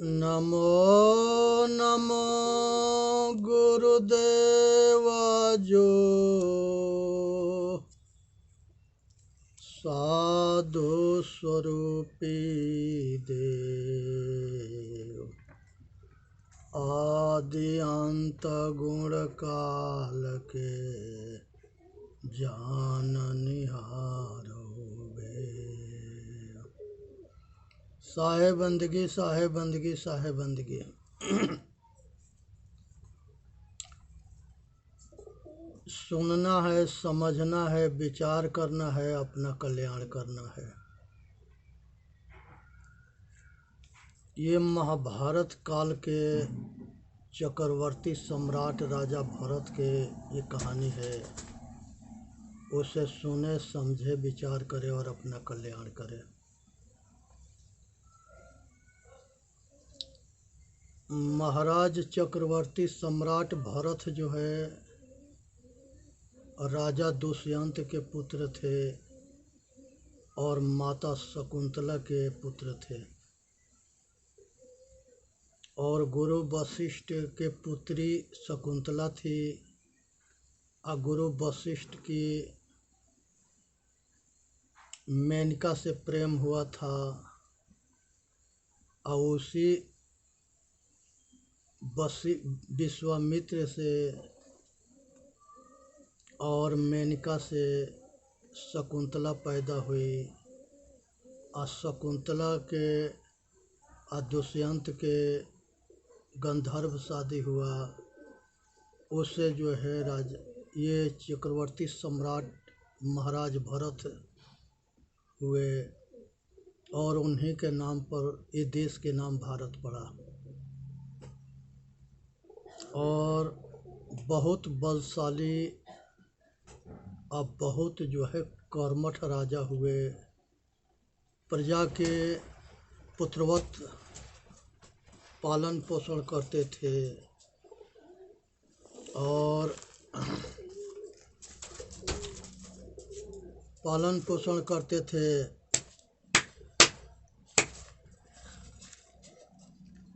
नमो नमो गुरुदेवा जो साधु स्वरूपी देव आदि अंत गुण काल के जान निहारो बे। साहेब बंदगी साहेब बंदगी साहेब बंदगी। सुनना है, समझना है, विचार करना है, अपना कल्याण करना है। ये महाभारत काल के चक्रवर्ती सम्राट राजा भरत के ये कहानी है। उसे सुने, समझे, विचार करे और अपना कल्याण करे। महाराज चक्रवर्ती सम्राट भरत जो है राजा दुष्यंत के पुत्र थे और माता शकुंतला के पुत्र थे, और गुरु वशिष्ठ के पुत्री शकुंतला थी। और गुरु वशिष्ठ की मेनका से प्रेम हुआ था, और उसी विश्वामित्र से और मेनका से शकुंतला पैदा हुई। और शकुंतला के और दुष्यंत के गंधर्व शादी हुआ। उससे जो है ये चक्रवर्ती सम्राट महाराज भरत हुए, और उन्हीं के नाम पर ये देश के नाम भारत पड़ा। और बहुत बलशाली और बहुत जो है कर्मठ राजा हुए। प्रजा के पुत्रवत पालन पोषण करते थे, और पालन पोषण करते थे,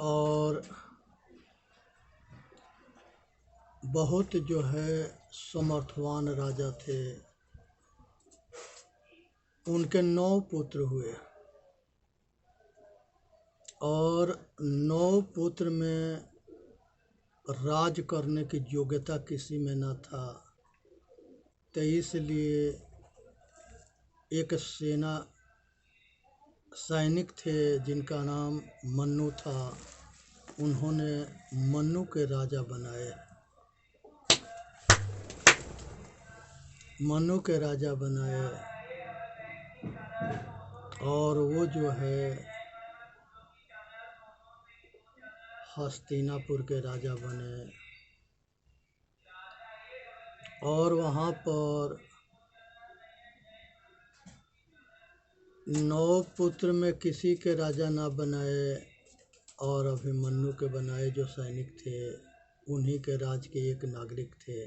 और बहुत जो है समर्थवान राजा थे। उनके 9 पुत्र हुए, और 9 पुत्र में राज करने की योग्यता किसी में न था। तो इसलिए एक सैनिक थे जिनका नाम मन्नु था। उन्होंने मन्नु के राजा बनाए। मन्नु के राजा बनाए, और वो जो है हस्तिनापुर के राजा बने। और वहाँ पर 9 पुत्र में किसी के राजा ना बनाए, और अभिमन्यु के बनाए जो सैनिक थे। उन्हीं के राज के एक नागरिक थे।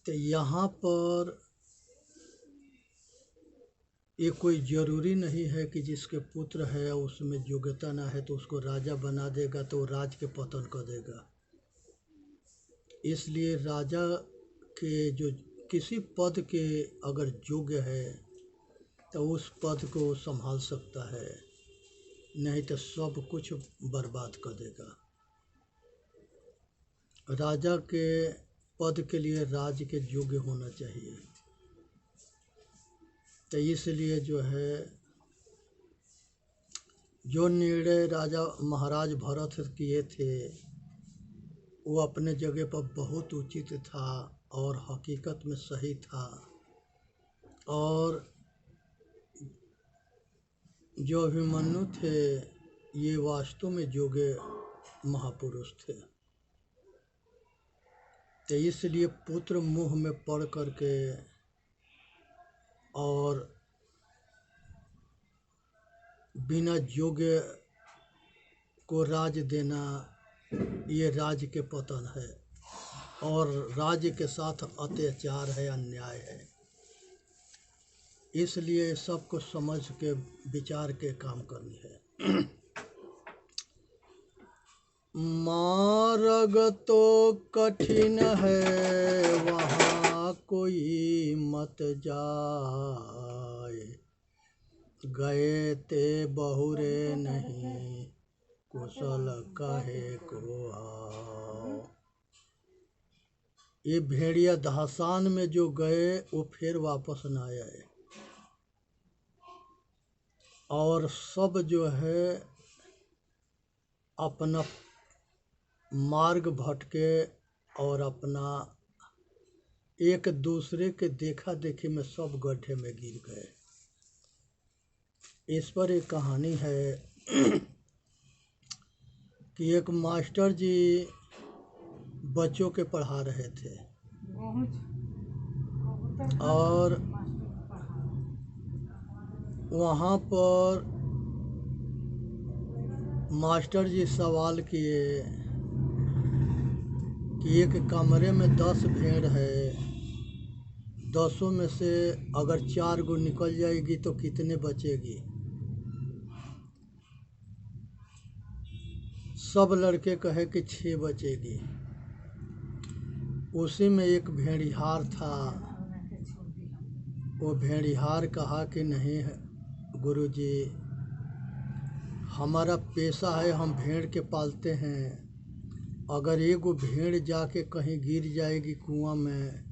तो यहाँ पर ये कोई ज़रूरी नहीं है कि जिसके पुत्र है उसमें योग्यता ना है तो उसको राजा बना देगा तो राज के पतन कर देगा। इसलिए राजा के जो किसी पद के अगर योग्य है तो उस पद को संभाल सकता है, नहीं तो सब कुछ बर्बाद कर देगा। राजा के पद के लिए राज के योग्य होना चाहिए। तो इसलिए जो है जो निर्णय राजा महाराज भरत किए थे वो अपने जगह पर बहुत उचित था और हकीकत में सही था। और जो अभिमन्यु थे ये वास्तव में योग्य महापुरुष थे। तो इसलिए पुत्र मुँह में पड़ करके और बिना योग्य को राज देना ये राज्य के पतन है, और राज्य के साथ अत्याचार है, अन्याय है। इसलिए सबको समझ के विचार के काम करनी है। मार्ग तो कठिन है वहाँ कोई मत जाए, गए ते बहुरे नहीं कुशल काहे को आओ। ये भेड़िया धासान में जो गए वो फिर वापस ना आए, और सब जो है अपना मार्ग भटके और अपना एक दूसरे के देखा देखी में सब गड्ढे में गिर गए। इस पर एक कहानी है कि एक मास्टर जी बच्चों के पढ़ा रहे थे, और वहाँ पर मास्टर जी सवाल किए कि एक कमरे में 10 भेड़ है, 10 में से अगर 4 गो निकल जाएगी तो कितने बचेगी? सब लड़के कहे कि 6 बचेगी। उसी में एक भेड़िहार था, वो भेड़िहार कहा कि नहीं गुरुजी, हमारा पेशा है, हम भेड़ के पालते हैं, अगर एक गो भेड़ जाके कहीं गिर जाएगी कुआं में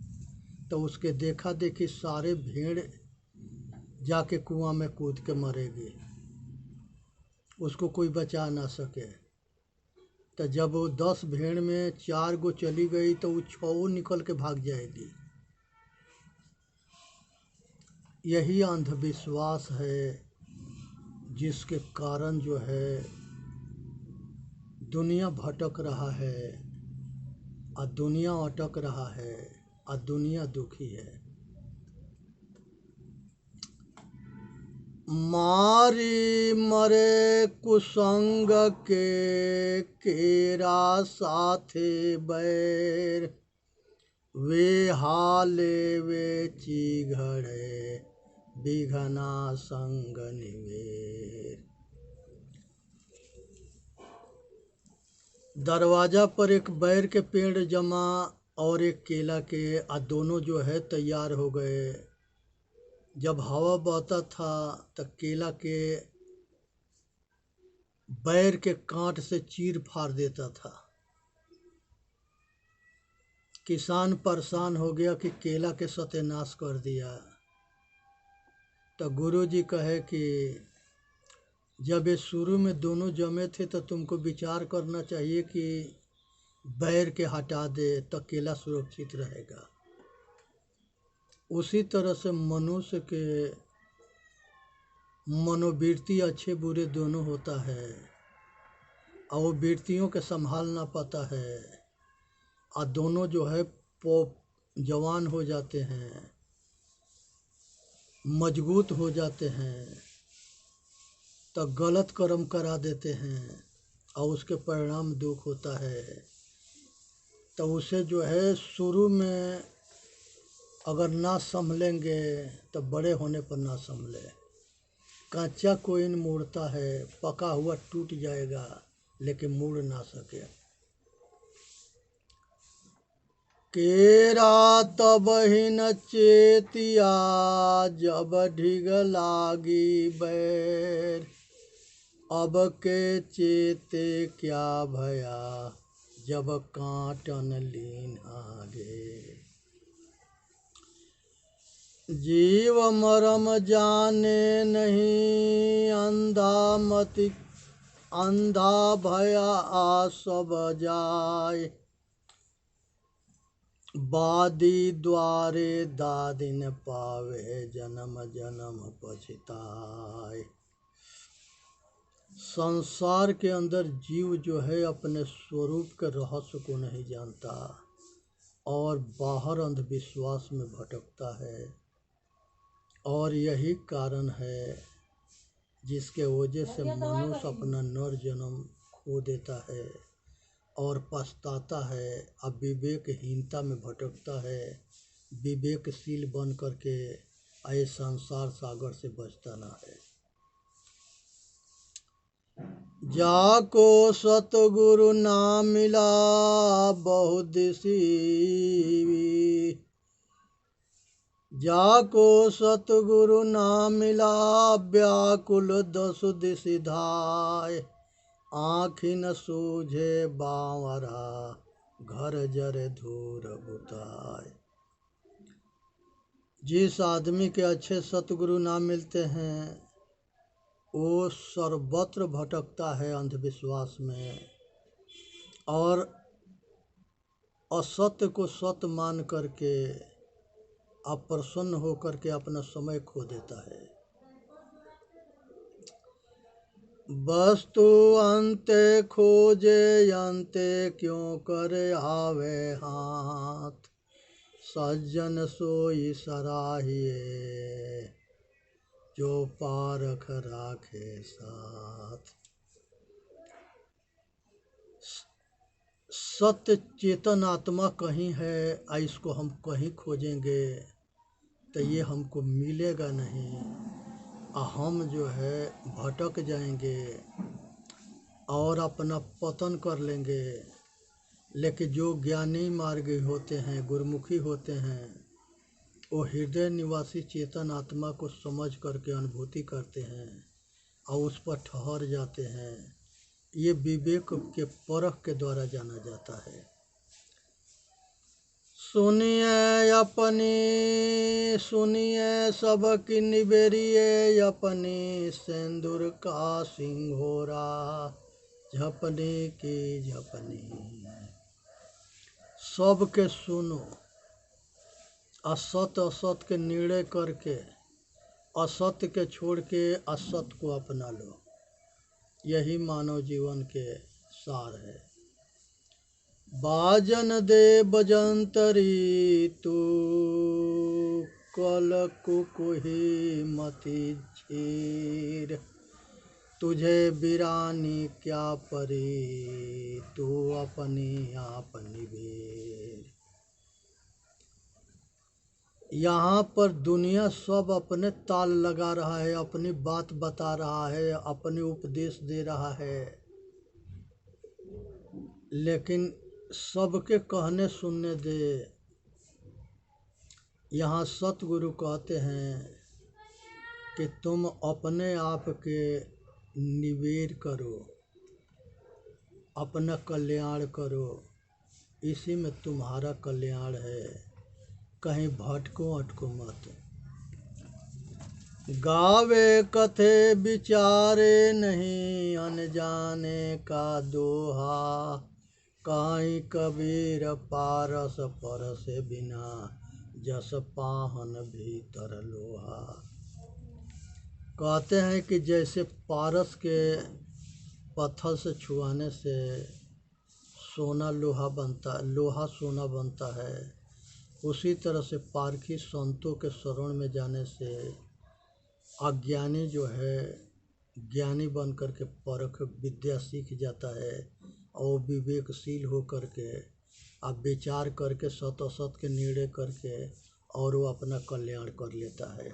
तो उसके देखा देखी सारे भेड़ जाके कुआं में कूद के मरेगी, उसको कोई बचा ना सके। तो जब वो 10 भेड़ में 4 गो चली गई तो वो 6 निकल के भाग जाएगी। यही अंधविश्वास है जिसके कारण जो है दुनिया भटक रहा है और दुनिया अटक रहा है और दुनिया दुखी है। मारी मरे कुसंग के केरा साथे बैर, वे हाले वे चिघड़े बिघना संग निवेर। दरवाजा पर एक बैर के पेड़ जमा और एक केला के, आ दोनों जो है तैयार हो गए। जब हवा बहता था तो केला के बैर के कांट से चीर फाड़ देता था। किसान परेशान हो गया कि केला के सत्यानाश कर दिया। तो गुरुजी कहे कि जब ये शुरू में दोनों जमे थे तो तुमको विचार करना चाहिए कि बैर के हटा दे तो केला सुरक्षित रहेगा। उसी तरह से मनुष्य के मनोवृत्ति अच्छे बुरे दोनों होता है, और वो वृत्तियों के संभाल ना पाता है, और दोनों जो है जवान हो जाते हैं, मजबूत हो जाते हैं, तो गलत कर्म करा देते हैं और उसके परिणाम दुख होता है। तो उसे जो है शुरू में अगर ना संभलेंगे तो बड़े होने पर ना संभले। कच्चा कोइन मुड़ता है, पका हुआ टूट जाएगा लेकिन मुड़ ना सके। केरा तब ही न चेतिया जब ढिग लागी बैर, अब के चेते क्या भया जब कांटन लीन आगे। जीव मरम जाने नहीं अंधा भया सब जाए, बादी द्वारे दादिन पावे जन्म जन्म पछताए। संसार के अंदर जीव जो है अपने स्वरूप के रहस्य को नहीं जानता और बाहर अंधविश्वास में भटकता है, और यही कारण है जिसके वजह से मनुष्य अपना नर जन्म खो देता है और पछताता है, अब विवेकहीनता में भटकता है। विवेकशील बन करके ये संसार सागर से बचता ना है। जाको सतगुरु ना मिला बहुदिसी, जाको सतगुरु ना मिला व्याकुल दसु दिशि धाय, आँखि न सूझे बावरा घर जरे धूर बुताय। जिस आदमी के अच्छे सतगुरु ना मिलते हैं वो सर्वत्र भटकता है अंधविश्वास में, और असत्य को सत्य मान करके अप्रसन्न होकर के अपना समय खो देता है। वस्तु अंते खोजे अंते क्यों कर आवे हाथ, सज्जन सोई सराहिए जो पारख राखे साथ। सत्य चेतन आत्मा कहीं है, इसको हम कहीं खोजेंगे तो ये हमको मिलेगा नहीं, हम जो है भटक जाएंगे और अपना पतन कर लेंगे। लेकिन जो ज्ञानी मार्गी होते हैं, गुरुमुखी होते हैं, वो हृदय निवासी चेतन आत्मा को समझ करके अनुभूति करते हैं और उस पर ठहर जाते हैं। ये विवेक के परख के द्वारा जाना जाता है। सुनिए अपनी सुनिए सबकी निबेरिए, अपनी सिंदूर का सिंघोरा झपने की झपनी। सबके सुनो, असत असत के निर्णय करके असत्य के छोड़ के असत्य को अपना लो। यही मानव जीवन के सार है। बाजन दे बजंतरी तू कल कुकुही मति झीर, तुझे बिरानी क्या परी तू अपनी अपनी वीर। यहाँ पर दुनिया सब अपने ताल लगा रहा है, अपनी बात बता रहा है, अपने उपदेश दे रहा है, लेकिन सबके कहने सुनने दे। यहाँ सतगुरु कहते हैं कि तुम अपने आप के निवेद करो, अपना कल्याण करो, इसी में तुम्हारा कल्याण है, कहीं भटको अटको मत। गावे कथे विचारे नहीं अनजाने का दोहा, काई कबीर पारस परस बिना जस पाहन भीतर लोहा। कहते हैं कि जैसे पारस के पत्थर से छुआने से सोना लोहा बनता, लोहा सोना बनता है, उसी तरह से पारखी संतों के शरण में जाने से अज्ञानी जो है ज्ञानी बन करके परख विद्या सीख जाता है, और विवेकशील हो करके अब विचार करके सत असत के निर्णय करके और वो अपना कल्याण कर लेता है।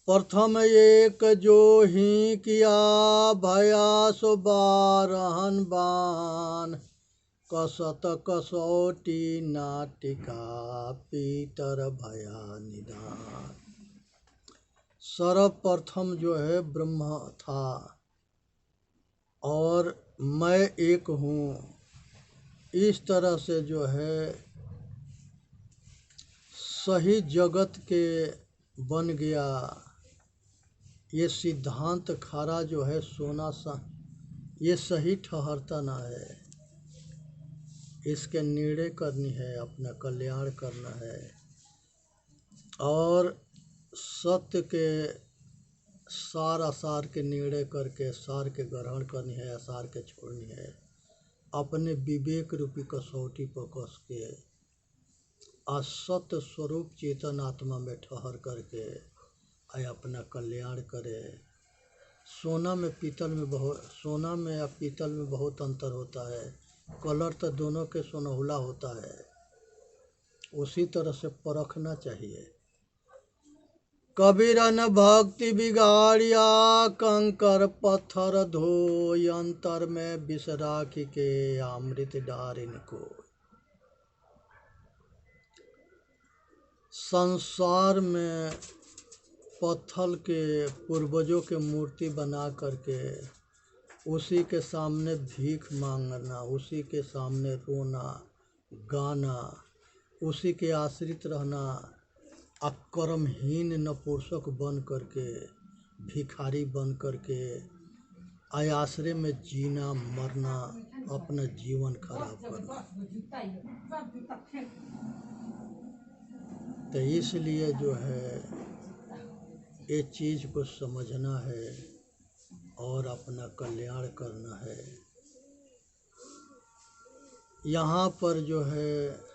प्रथम एक जो ही किया भया सो बारहन बान, कसत कसौटी नाटिका पीतर भया निदान। सर्वप्रथम जो है ब्रह्म था और मैं एक हूँ, इस तरह से जो है सही जगत के बन गया। ये सिद्धांत खरा जो है सोना सा, ये सही ठहरता ना है, इसके निर्णय करनी है, अपना कल्याण करना है, और सत्य के सार असार के निर्णय करके सार के ग्रहण करनी है, असार के छोड़नी है, अपने विवेक रूपी कसौटी पर कस के असत्य स्वरूप चेतन आत्मा में ठहर करके अपना कल्याण करे। सोना में या पीतल में बहुत अंतर होता है। कलर तो दोनों के सुनहला होता है, उसी तरह से परखना चाहिए। कबीर न भक्ति बिगाड़िया, कंकर पत्थर धोय, अंतर में विष राखी के अमृत डारिन को। संसार में पत्थर के पूर्वजों के मूर्ति बना करके उसी के सामने भीख मांगना, उसी के सामने रोना गाना, उसी के आश्रित रहना, अकर्महीन नपुंसक बन करके, भिखारी बन करके आयाश्रय में जीना मरना, अपना जीवन खराब करना। तो इसलिए जो है ये चीज़ को समझना है और अपना कल्याण करना है। यहाँ पर जो है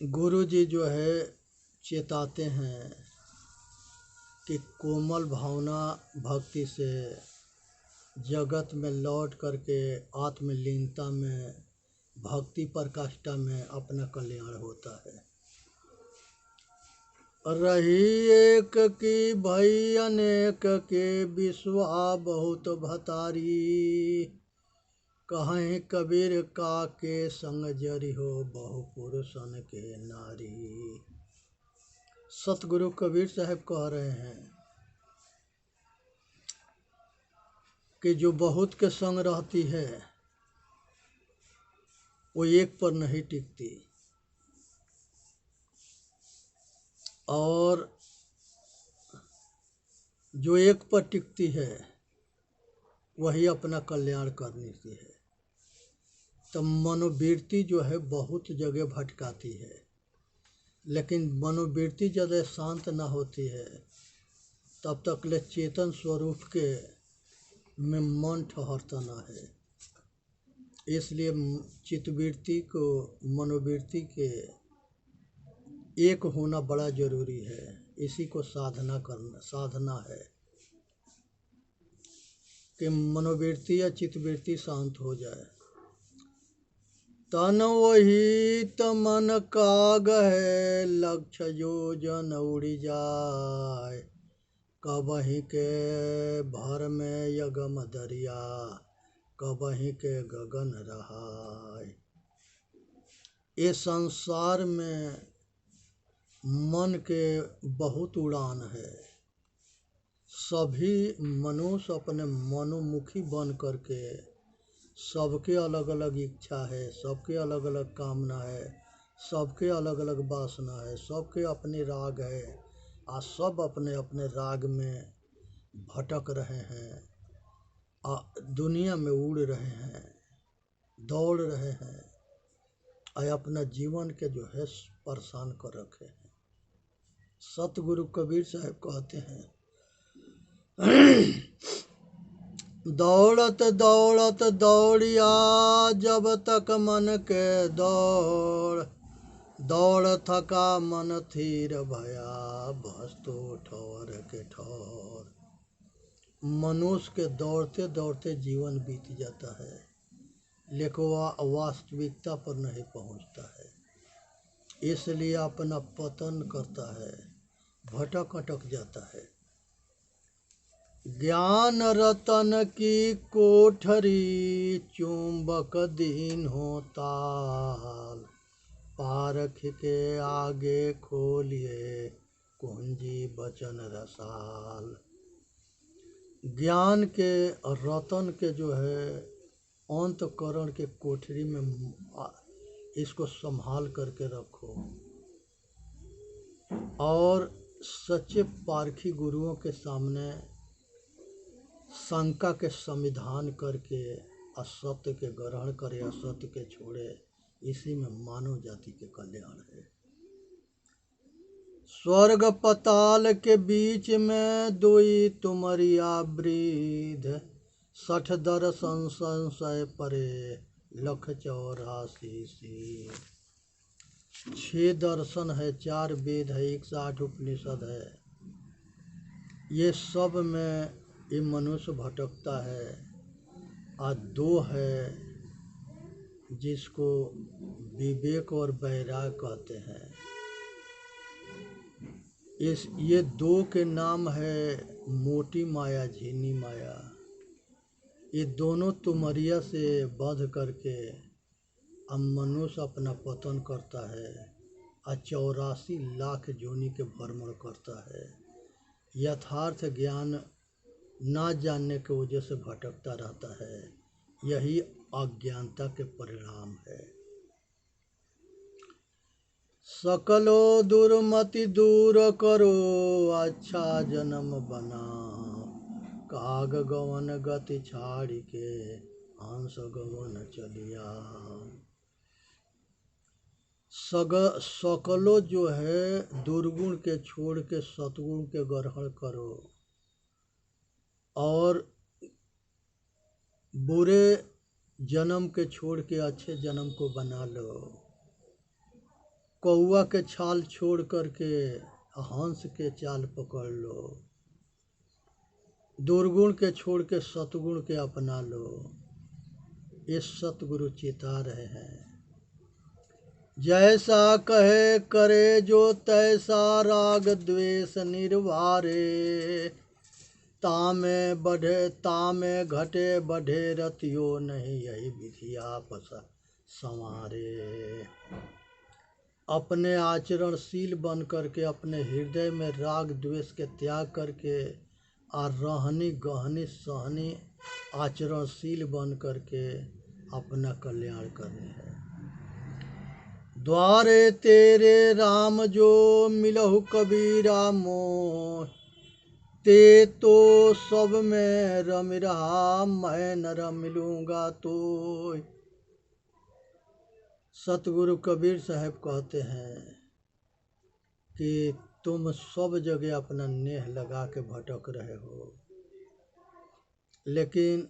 गुरु जी जो है चेताते हैं कि कोमल भावना भक्ति से जगत में लौट करके आत्मलीनता में, भक्ति प्रकाष्ठा में अपना कल्याण होता है। रही एक की भई अनेक के, विश्वा बहुत भतारी, कहीं कबीर का के संग जरी हो, बहु पुरुषन के नारी। सतगुरु कबीर साहब कह रहे हैं कि जो बहुत के संग रहती है वो एक पर नहीं टिकती, और जो एक पर टिकती है वही अपना कल्याण करती है। तो मनोवृत्ति जो है बहुत जगह भटकाती है, लेकिन मनोवृत्ति जब शांत ना होती है तब तक ले चेतन स्वरूप के में मन ठहरता ना है। इसलिए चित्तवृत्ति को, मनोवृत्ति के एक होना बड़ा जरूरी है। इसी को साधना है कि मनोवृत्ति या चित्तवृत्ति शांत हो जाए। तन वही मन काग है, लक्ष्य योजन उड़ी जाए, कबही के भर में यगम दरिया, कबही के गगन रहाय। ये संसार में मन के बहुत उड़ान है। सभी मनुष्य अपने मनोमुखी बन करके, सबके अलग अलग इच्छा है, सबके अलग अलग कामना है, सबके अलग अलग वासना है, सबके अपने राग है, और सब अपने अपने राग में भटक रहे हैं, दुनिया में उड़ रहे हैं, दौड़ रहे हैं, और अपना जीवन के जो है परेशान कर रखे हैं। सतगुरु कबीर साहब कहते हैं दौड़त दौड़त दौड़िया, जब तक मन के दौड़, दौड़ थका मन थीर भया, बस तो ठौर के ठौर। मनुष्य के दौड़ते दौड़ते जीवन बीत जाता है, लेकिन वह वास्तविकता पर नहीं पहुंचता है, इसलिए अपना पतन करता है, भटक अटक जाता है। ज्ञान रतन की कोठरी, चुंबक दीन हो ताल, पारख के आगे खोलिए, कुंजी बचन रसाल। ज्ञान के रतन के जो है अंतकरण के कोठरी में इसको संभाल करके रखो, और सच्चे पारखी गुरुओं के सामने शंका के संविधान करके असत्य के ग्रहण करे, असत्य के छोड़े। इसी में मानव जाति के कल्याण है। स्वर्ग पताल के बीच में दुई तुमरिया वृद्ध, 60 दर्शन संशय परे, लख 84 सी। 6 दर्शन है, 4 वेद है, 108 उपनिषद है। ये सब में ये मनुष्य भटकता है। और 2 है जिसको विवेक और वैराग कहते हैं, ये दो के नाम है मोटी माया, झिनी माया। ये दोनों तुमरिया से बध करके अब मनुष्य अपना पतन करता है और 84 लाख योनि के भ्रमण करता है। यथार्थ ज्ञान ना जानने की वजह से भटकता रहता है। यही अज्ञानता के परिणाम है। सकलो दुर्मति दूर करो, अच्छा जन्म बना, काग गवन गति छाड़ी के, हंस गवन चलिया। सकलो जो है दुर्गुण के छोड़ के सतगुण के ग्रहण करो और बुरे जन्म के छोड़ के अच्छे जन्म को बना लो। कौआ के छाल छोड़ करके हंस के चाल पकड़ लो। दुर्गुण के छोड़ के सतगुण के अपना लो। ये सतगुरु चेता रहे हैं। जैसा कहे करे जो तैसा, राग द्वेष निर्वारे, तामे घटे बढ़े रतियो नहीं, यही विधि आपस संवारे। अपने आचरणशील बन करके अपने हृदय में राग द्वेष के त्याग करके और रहनी गहनी सहनी आचरणशील बन करके अपना कल्याण करनी है। द्वारे तेरे राम जो मिलहु कबीरा मोह, ते तो सब में रम रहा, मैं न रम मिलूंगा तो। सतगुरु कबीर साहब कहते हैं कि तुम सब जगह अपना नेह लगा के भटक रहे हो, लेकिन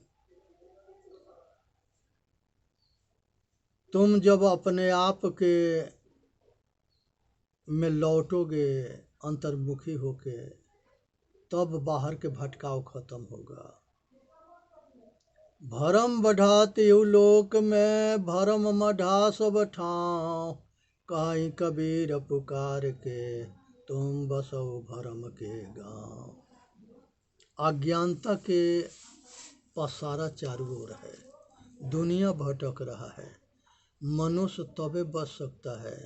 तुम जब अपने आप के में लौटोगे अंतर्मुखी होके, तब बाहर के भटकाव खत्म होगा। भरम बढ़ाते लोक में, भरम मढ़ा सब ठाव, कहीं कबीर पुकार के, तुम बसो भरम के गांव। अज्ञानता के पसारा चारों ओर है, दुनिया भटक रहा है। मनुष्य तबे बच सकता है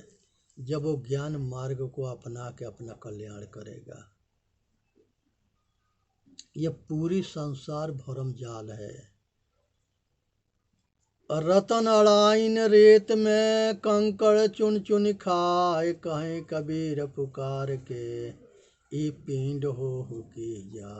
जब वो ज्ञान मार्ग को अपना के अपना कल्याण करेगा। ये पूरी संसार भरम जाल है। रतन अड़ाइन रेत में, कंकड़ चुन चुन खाए, कहीं कबीर पुकार के, ई पिंड हो की जा।